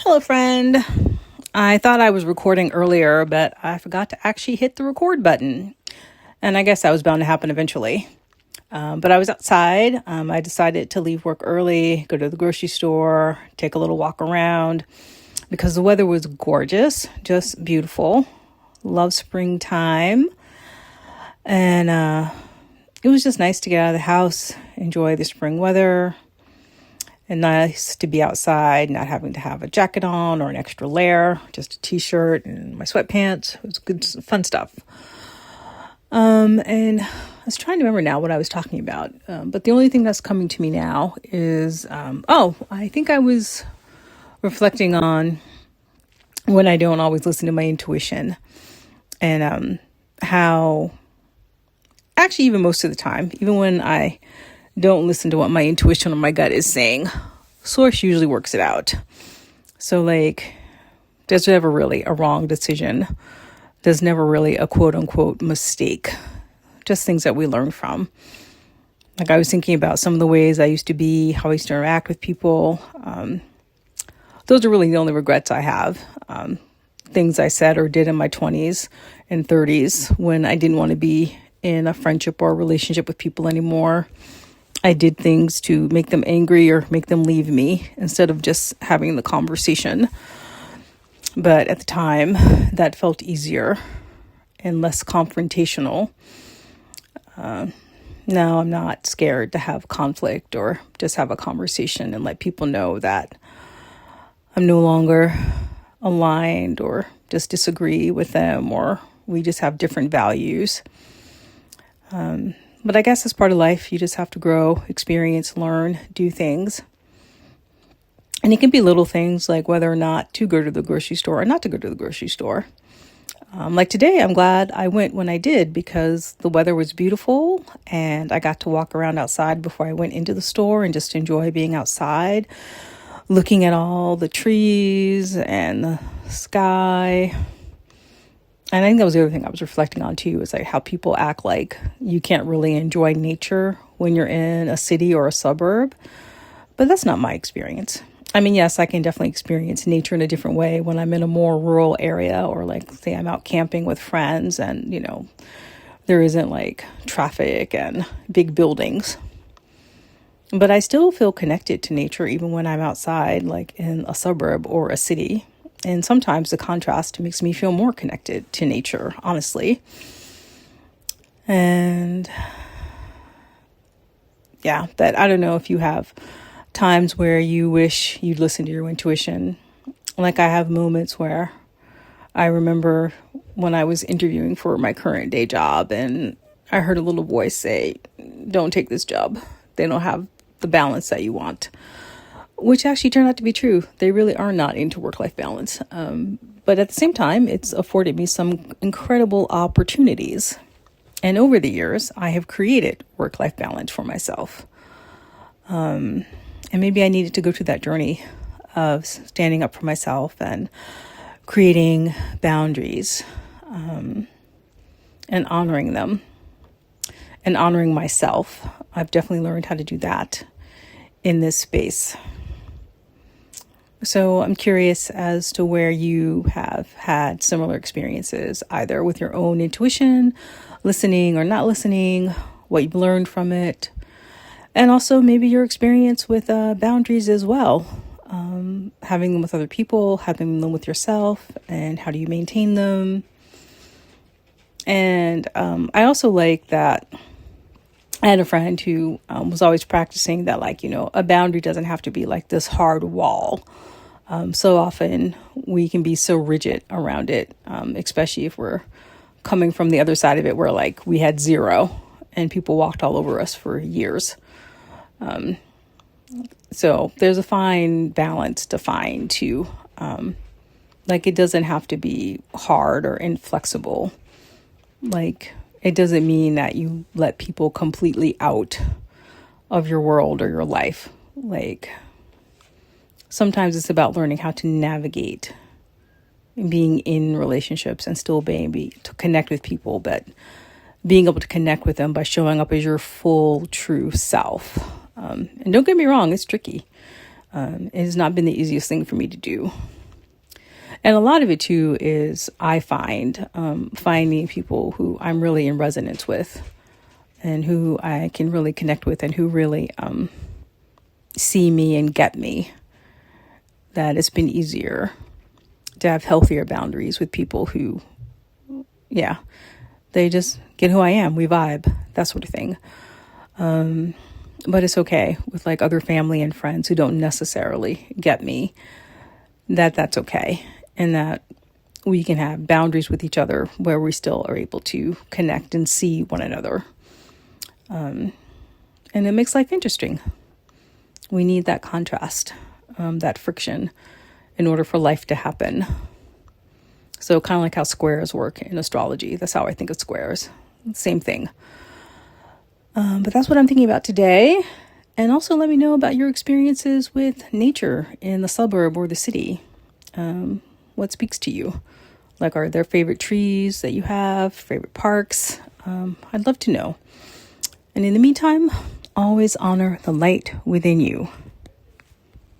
Hello, friend. I thought I was recording earlier, but I forgot to actually hit the record button. And I guess that was bound to happen eventually. But I was outside. I decided to leave work early, go to the grocery store, take a little walk around because the weather was gorgeous, just beautiful. Love springtime. And it was just nice to get out of the house, enjoy the spring weather. And nice to be outside, not having to have a jacket on or an extra layer, just a t-shirt and my sweatpants. It was good, fun stuff. And I was trying to remember now what I was talking about. But the only thing that's coming to me now is, I think I was reflecting on when I don't always listen to my intuition and how, actually even most of the time, even when I don't listen to what my intuition or my gut is saying, source usually works it out. So there's never really a wrong decision. There's never really a quote unquote mistake. Just things that we learn from. I was thinking about some of the ways I used to be, how I used to interact with people. Those are really the only regrets I have. Things I said or did in my 20s and 30s when I didn't want to be in a friendship or a relationship with people anymore. I did things to make them angry or make them leave me instead of just having the conversation. But at the time, that felt easier and less confrontational. Now I'm not scared to have conflict or just have a conversation and let people know that I'm no longer aligned or just disagree with them or we just have different values. But I guess as part of life, you just have to grow, experience, learn, do things. And it can be little things like whether or not to go to the grocery store or not to go to the grocery store. Like today, I'm glad I went when I did because the weather was beautiful and I got to walk around outside before I went into the store and just enjoy being outside, looking at all the trees and the sky. And I think that was the other thing I was reflecting on too, is like how people act like you can't really enjoy nature when you're in a city or a suburb. But that's not my experience. I mean, yes, I can definitely experience nature in a different way when I'm in a more rural area or say I'm out camping with friends and, there isn't traffic and big buildings. But I still feel connected to nature even when I'm outside, in a suburb or a city. And sometimes the contrast makes me feel more connected to nature, honestly. And yeah, but I don't know if you have times where you wish you'd listen to your intuition. I have moments where I remember when I was interviewing for my current day job and I heard a little voice say, don't take this job. They don't have the balance that you want. Which actually turned out to be true. They really are not into work-life balance. But at the same time, it's afforded me some incredible opportunities. And over the years, I have created work-life balance for myself. And maybe I needed to go through that journey of standing up for myself and creating boundaries and honoring them and honoring myself. I've definitely learned how to do that in this space. So I'm curious as to where you have had similar experiences, either with your own intuition, listening or not listening, what you've learned from it, and also maybe your experience with boundaries as well, having them with other people, having them with yourself, and how do you maintain them. And I also like that I had a friend who was always practicing that, a boundary doesn't have to be this hard wall. So often we can be so rigid around it, especially if we're coming from the other side of it where we had zero and people walked all over us for years. So there's a fine balance to find too. It doesn't have to be hard or inflexible. It doesn't mean that you let people completely out of your world or your life. Sometimes it's about learning how to navigate being in relationships and still being to connect with people, but being able to connect with them by showing up as your full, true self. And don't get me wrong, it's tricky. It has not been the easiest thing for me to do. And a lot of it too is I find finding people who I'm really in resonance with and who I can really connect with and who really see me and get me, that it's been easier to have healthier boundaries with people who, yeah, they just get who I am. We vibe, that sort of thing. But it's okay with like other family and friends who don't necessarily get me, that's okay. And that we can have boundaries with each other where we still are able to connect and see one another. And it makes life interesting. We need that contrast, that friction in order for life to happen. So kind of like how squares work in astrology. That's how I think of squares. Same thing. But that's what I'm thinking about today. And also let me know about your experiences with nature in the suburb or the city. What speaks to you? Like, are there favorite trees that you have, favorite parks? I'd love to know. And in the meantime, always honor the light within you.